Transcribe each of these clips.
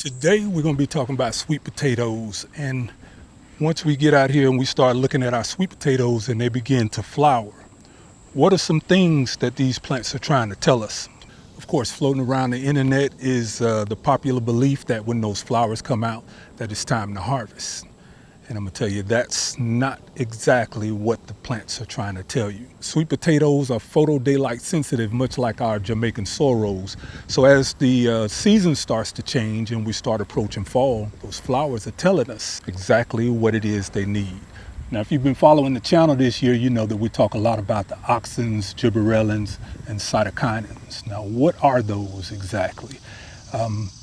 Today we're going to be talking about sweet potatoes, and once we get out here and we start looking at our sweet potatoes and they begin to flower, what are some things that these plants are trying to tell us? Of course, floating around the internet is the popular belief that when those flowers come out that it's time to harvest. And I'm gonna tell you, that's not exactly what the plants are trying to tell you. Sweet potatoes are photo daylight sensitive, much like our Jamaican sorrels. So as the season starts to change and we start approaching fall, those flowers are telling us exactly what it is they need. Now, if you've been following the channel this year, you know that we talk a lot about the auxins, gibberellins, and cytokinins. Now, what are those exactly?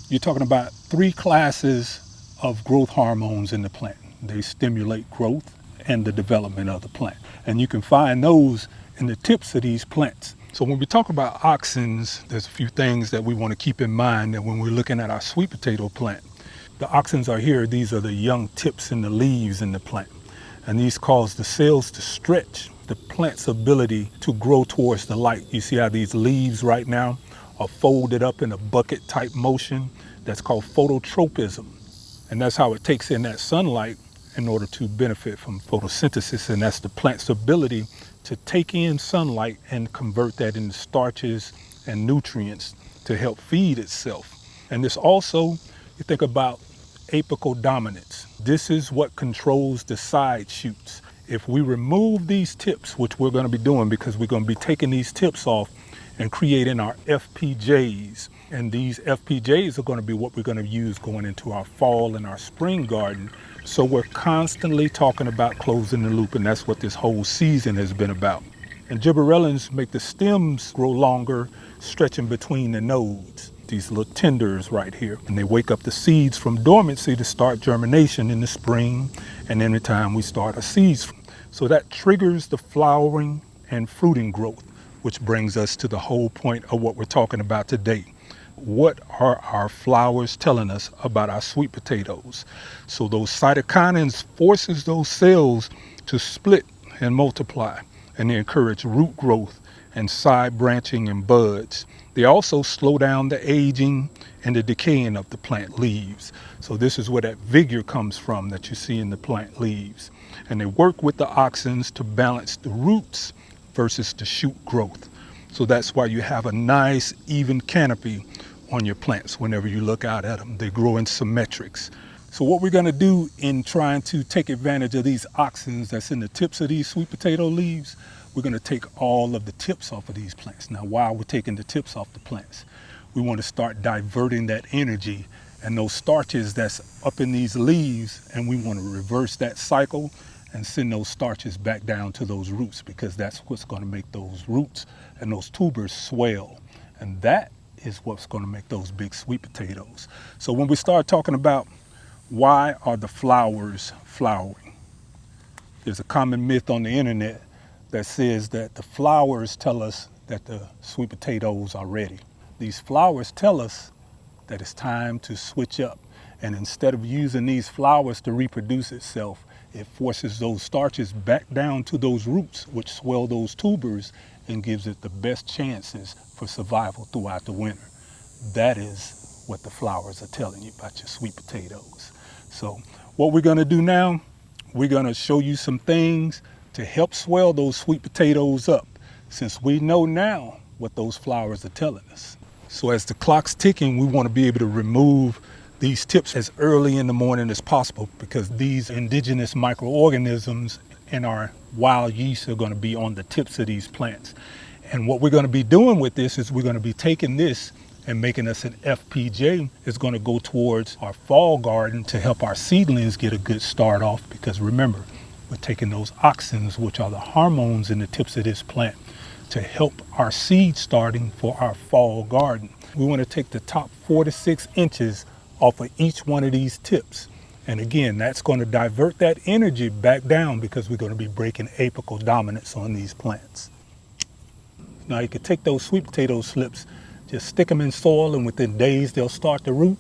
You're talking about three classes of growth hormones in the plant. They stimulate growth and the development of the plant. And you can find those in the tips of these plants. So when we talk about auxins, there's a few things that we want to keep in mind that when we're looking at our sweet potato plant. The auxins are here. These are the young tips and the leaves in the plant. And these cause the cells to stretch the plant's ability to grow towards the light. You see how these leaves right now are folded up in a bucket type motion? That's called phototropism. And that's how it takes in that sunlight in order to benefit from photosynthesis. And that's the plant's ability to take in sunlight and convert that into starches and nutrients to help feed itself. And this also, you think about apical dominance. This is what controls the side shoots. If we remove these tips, which we're going to be doing because we're going to be taking these tips off and creating our FPJs. And these FPJs are going to be what we're going to use going into our fall and our spring garden. So we're constantly talking about closing the loop, and that's what this whole season has been about. And gibberellins make the stems grow longer, stretching between the nodes, these little tenders right here. And they wake up the seeds from dormancy to start germination in the spring and any time we start our seeds. So that triggers the flowering and fruiting growth, which brings us to the whole point of what we're talking about today. What are our flowers telling us about our sweet potatoes? So those cytokinins forces those cells to split and multiply, and they encourage root growth and side branching and buds. They also slow down the aging and the decaying of the plant leaves. So this is where that vigor comes from that you see in the plant leaves. And they work with the auxins to balance the roots versus the shoot growth. So that's why you have a nice even canopy on your plants whenever you look out at them. They grow in symmetrics. So what we're going to do in trying to take advantage of these auxins that's in the tips of these sweet potato leaves, we're going to take all of the tips off of these plants. Now, while we're taking the tips off the plants, we want to start diverting that energy and those starches that's up in these leaves, and we want to reverse that cycle and send those starches back down to those roots, because that's what's going to make those roots and those tubers swell. And that is what's going to make those big sweet potatoes. So when we start talking about why are the flowers flowering, there's a common myth on the internet that says that the flowers tell us that the sweet potatoes are ready. These flowers tell us that it's time to switch up. And instead of using these flowers to reproduce itself, it forces those starches back down to those roots, which swell those tubers and gives it the best chances for survival throughout the winter. That is what the flowers are telling you about your sweet potatoes. So what we're going to do now, we're going to show you some things to help swell those sweet potatoes up, since we know now what those flowers are telling us. So as the clock's ticking, we want to be able to remove these tips as early in the morning as possible, because these indigenous microorganisms and our wild yeast are going to be on the tips of these plants. And what we're going to be doing with this is we're going to be taking this and making us an FPJ. Is going to go towards our fall garden to help our seedlings get a good start off, because remember, we're taking those auxins, which are the hormones in the tips of this plant, to help our seed starting for our fall garden. We want to take the top 4 to 6 inches off of each one of these tips. And again, that's going to divert that energy back down, because we're going to be breaking apical dominance on these plants. Now you can take those sweet potato slips, just stick them in soil, and within days they'll start to root.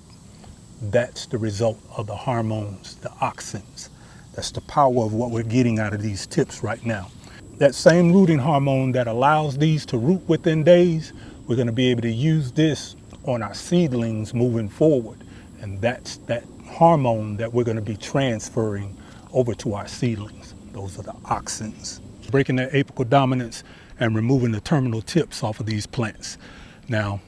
That's the result of the hormones, the auxins. That's the power of what we're getting out of these tips right now. That same rooting hormone that allows these to root within days, we're going to be able to use this on our seedlings moving forward. And that's that hormone that we're going to be transferring over to our seedlings. Those are the auxins. Breaking their apical dominance and removing the terminal tips off of these plants. Now,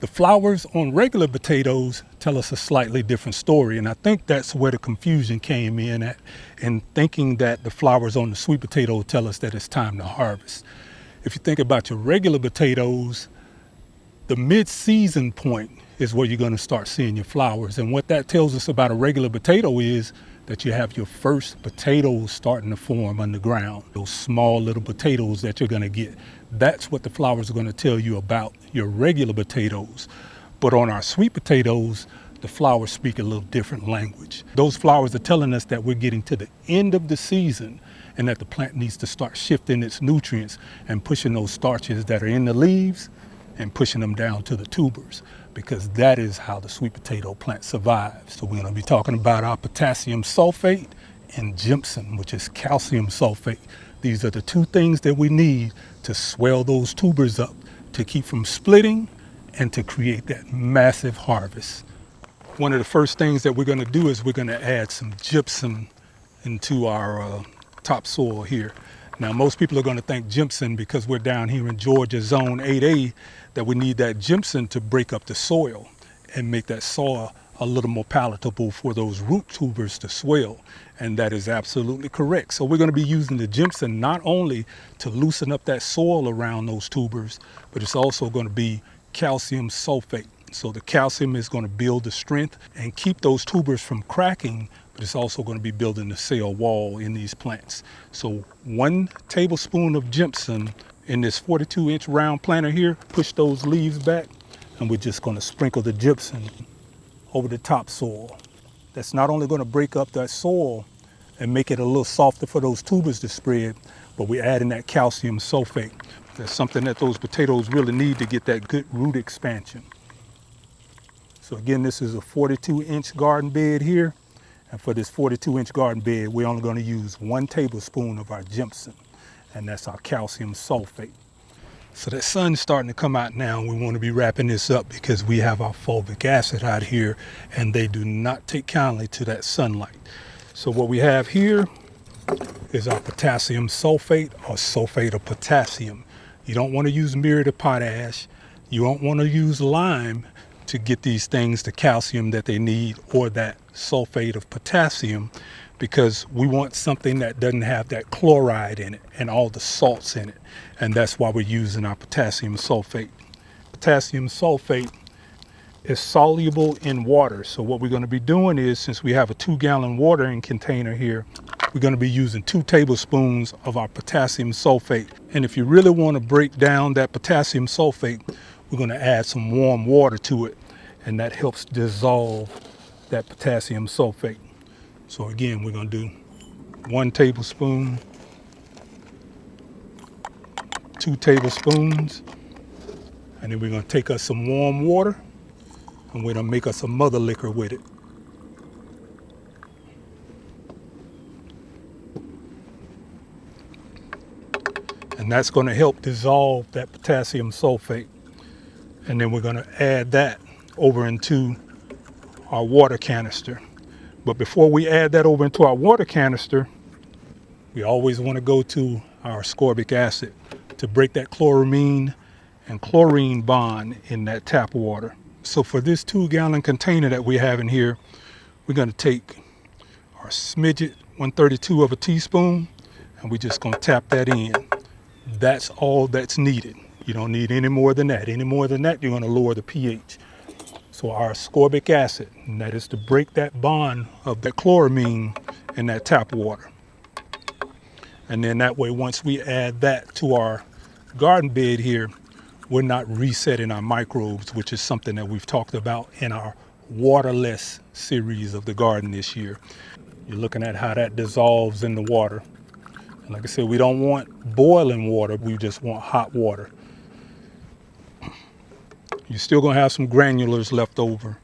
the flowers on regular potatoes tell us a slightly different story, and I think that's where the confusion came in at, in thinking that the flowers on the sweet potato tell us that it's time to harvest. If you think about your regular potatoes, the mid-season point is where you're going to start seeing your flowers. And what that tells us about a regular potato is that you have your first potatoes starting to form underground. Those small little potatoes that you're going to get. That's what the flowers are going to tell you about your regular potatoes. But on our sweet potatoes, the flowers speak a little different language. Those flowers are telling us that we're getting to the end of the season and that the plant needs to start shifting its nutrients and pushing those starches that are in the leaves and pushing them down to the tubers, because that is how the sweet potato plant survives. So we're going to be talking about our potassium sulfate and gypsum, which is calcium sulfate. These are the two things that we need to swell those tubers up, to keep from splitting and to create that massive harvest. One of the first things that we're going to do is we're going to add some gypsum into our topsoil here. Now, most people are going to think gypsum, because we're down here in Georgia zone 8A, that we need that gypsum to break up the soil and make that soil a little more palatable for those root tubers to swell. And that is absolutely correct. So we're going to be using the gypsum not only to loosen up that soil around those tubers, but it's also going to be calcium sulfate. So the calcium is going to build the strength and keep those tubers from cracking, but it's also going to be building the cell wall in these plants. So 1 tablespoon of gypsum in this 42-inch round planter here. Push those leaves back, and we're just going to sprinkle the gypsum over the topsoil. That's not only going to break up that soil and make it a little softer for those tubers to spread, but we're adding that calcium sulfate. That's something that those potatoes really need to get that good root expansion. So again, this is a 42-inch garden bed here. And for this 42-inch garden bed, we're only going to use 1 tablespoon of our gypsum, and that's our calcium sulfate. So that sun's starting to come out now. We want to be wrapping this up because we have our fulvic acid out here, and they do not take kindly to that sunlight. So what we have here is our potassium sulfate, or sulfate of potassium. You don't want to use muriate of potash. You don't want to use lime to get these things the calcium that they need, or that sulfate of potassium, because we want something that doesn't have that chloride in it and all the salts in it. And that's why we're using our potassium sulfate. Potassium sulfate is soluble in water. So what we're going to be doing is, since we have a 2-gallon watering container here, we're going to be using 2 tablespoons of our potassium sulfate. And if you really want to break down that potassium sulfate, we're going to add some warm water to it, and that helps dissolve that potassium sulfate. So again, we're going to do 1 tablespoon, 2 tablespoons, and then we're going to take us some warm water, and we're going to make us a mother liquor with it. And that's going to help dissolve that potassium sulfate. And then we're going to add that over into our water canister. But before we add that over into our water canister, we always want to go to our ascorbic acid to break that chloramine and chlorine bond in that tap water. So for this 2-gallon container that we have in here, we're going to take our smidget 1/32 of a teaspoon, and we're just going to tap that in. That's all that's needed. You don't need any more than that. Any more than that, you're going to lower the pH. So our ascorbic acid, and that is to break that bond of the chloramine in that tap water. And then that way, once we add that to our garden bed here, we're not resetting our microbes, which is something that we've talked about in our waterless series of the garden this year. You're looking at how that dissolves in the water. And like I said, we don't want boiling water, we just want hot water. You're still going to have some granulars left over.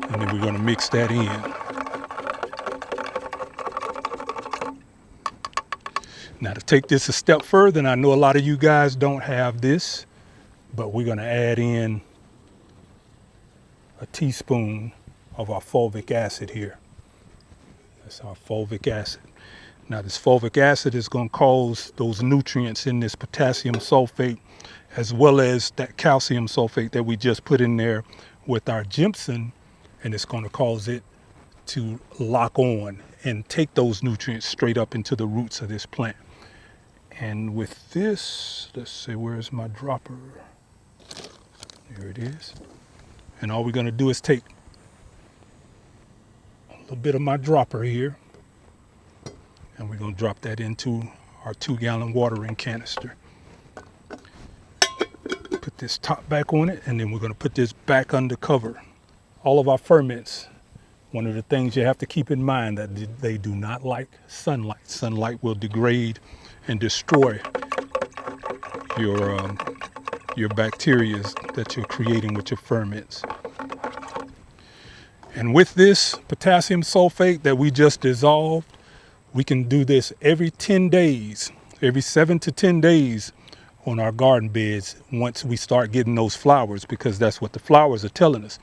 And then we're going to mix that in. Now to take this a step further, and I know a lot of you guys don't have this, but we're gonna add in a teaspoon of our fulvic acid here. That's our fulvic acid. Now this fulvic acid is gonna cause those nutrients in this potassium sulfate, as well as that calcium sulfate that we just put in there with our gypsum, and it's gonna cause it to lock on and take those nutrients straight up into the roots of this plant. And with this, let's see, where's my dropper? Here it is. And all we're gonna do is take a little bit of my dropper here, and we're gonna drop that into our 2-gallon watering canister. Put this top back on it, and then we're gonna put this back under cover. All of our ferments, one of the things you have to keep in mind that they do not like sunlight. Sunlight will degrade and destroy your bacteria that you're creating with your ferments. And with this potassium sulfate that we just dissolved, we can do this every 10 days, every 7 to 10 days on our garden beds once we start getting those flowers, because that's what the flowers are telling us.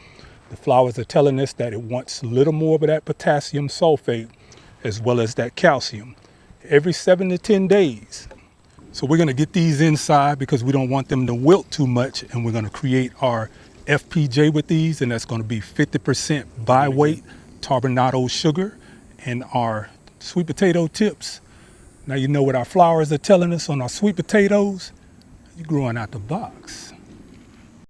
The flowers are telling us that it wants a little more of that potassium sulfate as well as that calcium every 7 to 10 days. So we're going to get these inside because we don't want them to wilt too much, and we're going to create our FPJ with these, and that's going to be 50% by weight carbonado sugar and our sweet potato tips. Now you know what our flowers are telling us on our sweet potatoes. You're growing out the box.